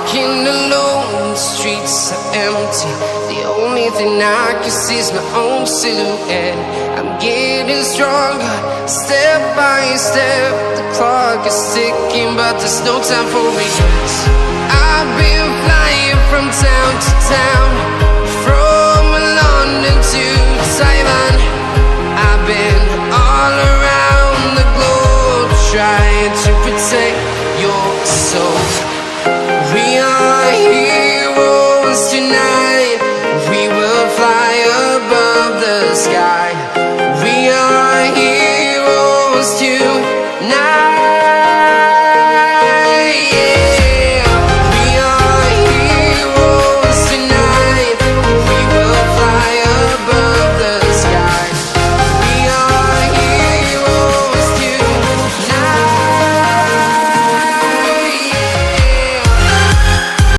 walking alone, the streets are empty. The only thing I can see is my own silhouette. I'm getting stronger, step by step. The clock is ticking, but there's no time for regrets. I've been flying from town to town, from London to Taiwan. I've been all around the globe, trying to protect your soul.